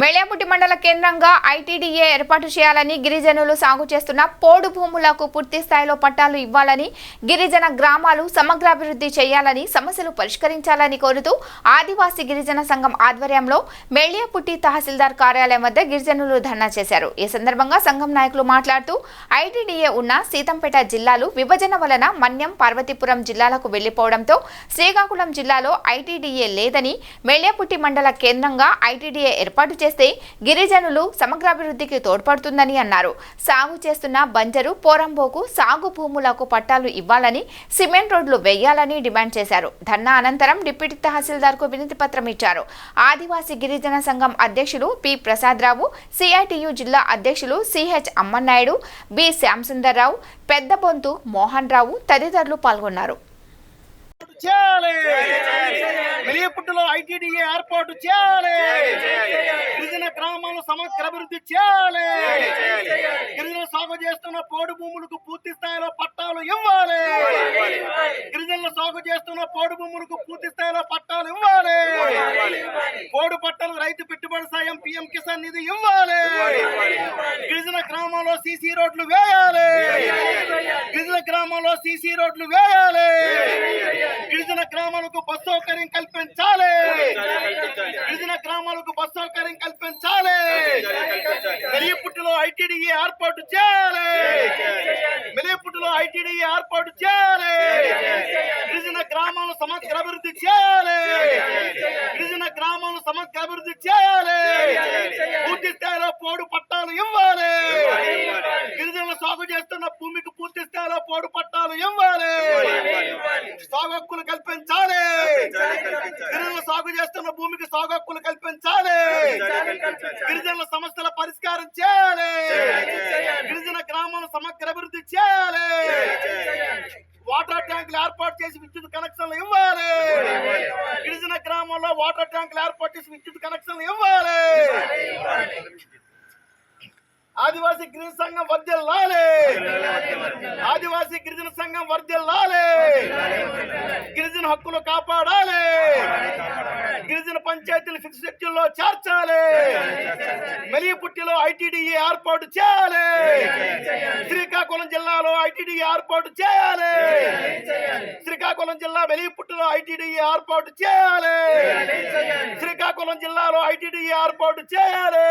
మెళియాపుట్టి మండల కేంద్రంగా ఐటీడీఏ ఏర్పాటు చేయాలని గిరిజనులు సాగు చేస్తున్న పోడు భూములకు పూర్తి స్థాయిలో పట్టాలు ఇవ్వాలని గిరిజన గ్రామాలు సమగ్రాభివృద్ధి చేయాలని సమస్యలు పరిష్కరించాలని కోరుతూ ఆదివాసీ గిరిజన సంఘం ఆధ్వర్యంలో మెళియాపుట్టి తహసీల్దార్ కార్యాలయం వద్ద గిరిజనులు ధర్నా చేశారు। ఈ సందర్భంగా సంఘం నాయకులు మాట్లాడుతూ ఐటీడీఏ ఉన్న సీతంపేట జిల్లాలు విభజన వలన మన్యం పార్వతీపురం జిల్లాలకు వెళ్లిపోవడంతో శ్రీకాకుళం జిల్లాలో ఐటీడీఏ లేదని మెళియాపుట్టి మండల కేంద్రంగా ఐటీడీఏ ఏర్పాటు చేస్తే గిరిజనులు సమగ్రాభివృద్ధికి తోడ్పడుతుందని అన్నారు। సాగు చేస్తున్న బంజరు పోరంబోకు సాగు భూములకు పట్టాలు ఇవ్వాలని సిమెంట్ రోడ్లు వేయాలని డిమాండ్ చేశారు। ధర్నా అనంతరం డిప్యూటీ తహసీల్దార్కు వినతి పత్రం ఇచ్చారు। ఆదివాసీ గిరిజన సంఘం అధ్యక్షులు పి ప్రసాదరావు, సిఐటియు జిల్లా అధ్యక్షులు సిహెచ్ అమ్మన్నాయుడు, బి శ్యాంసుందర్రావు, పెద్దబొంతు మోహన్ రావు తదితరులు పాల్గొన్నారు। మెళియాపుట్టిలో ఐటీడీఏ ఏర్పాటు చేయాలి। గిరిజన గ్రామాల సమగ్ర అభివృద్ధి చేయాలి। గిరిజన సాగు చేస్తున్న పోడు భూములకు పూర్తి స్థాయిలో పట్టాలు ఇవ్వాలి। గిరిజనులు సాగు చేస్తున్న పోడు భూములకు పూర్తి స్థాయిలో పట్టాలు ఇవ్వాలి। పోడు పట్టాలు రైతు పెట్టుబడి సాయం పిఎం కిసాన్ నిధి ఇవ్వాలి। గిరిజన గ్రామాల్లో సీసీ రోడ్లు వేయాలి। గిరిజన గ్రామాల్లో సీసీ రోడ్లు వేయాలి। గిరిజన గ్రామాలకు బస్ సౌకర్యం కల్పించాలి। గిరిజన గ్రామాలకు బస్ సౌకర్యం కల్పించాలి। మెళియాపుట్టిలో ఐటీడీఏ ఏర్పాటు చేయాలి। మెళియాపుట్టిలో ఐటీడీఏ ఏర్పాటు చేయాలి। గిరిజన గ్రామాలను సమగ్ర అభివృద్ధి చేయాలి। గిరిజన గ్రామాలను సమగ్ర అభివృద్ధి చేయాలి। పూర్తి స్థాయిలో పోడు పట్టాలు ఇవ్వాలి। గిరిజనులు సాగు చేస్తున్న భూమికి పూర్తి స్థాయిలో పోడు పట్టాలు ఇవ్వాలి। సాగు హక్కులు కల్పించాలి। గిరిజనులు సాగు చేస్తున్న భూమికి సాగు హక్కులు కల్పించాలి। గిరిజనుల సమస్యల పరిష్కారం చేయాలి। గిరిజన గ్రామాలను సమగ్ర అభివృద్ధి చేయాలి। వాటర్ ట్యాంకులు ఏర్పాటు చేసి విద్యుత్ కనెక్షన్లు ఇవ్వాలి। గిరిజన గ్రామంలో వాటర్ ట్యాంకులు ఏర్పాటు చేసి విద్యుత్ కనెక్షన్లు ఇవ్వాలి। ఆదివాసీ గిరిజన సంఘం వర్ధిల్లాలి। ఆదివాసీ గిరిజన సంఘం వర్ధిల్లాలి। గిరిజన హక్కులు కాపాడాలి। గిరిజన పంచాయతీలు ఫిక్స్ షెడ్యూల్లో చేర్చాలి। మెళియాపుట్టిలో ఐటీడీఏ ఏర్పాటు చేయాలి। శ్రీకాకుళం జిల్లాలో ఐటీడీఏ ఏర్పాటు చేయాలి। శ్రీకాకుళం జిల్లా మెళియాపుట్టిలో ఐటీడీఏ ఏర్పాటు చేయాలి। శ్రీకాకుళం జిల్లాలో ఐటీడీఏ ఏర్పాటు చేయాలి।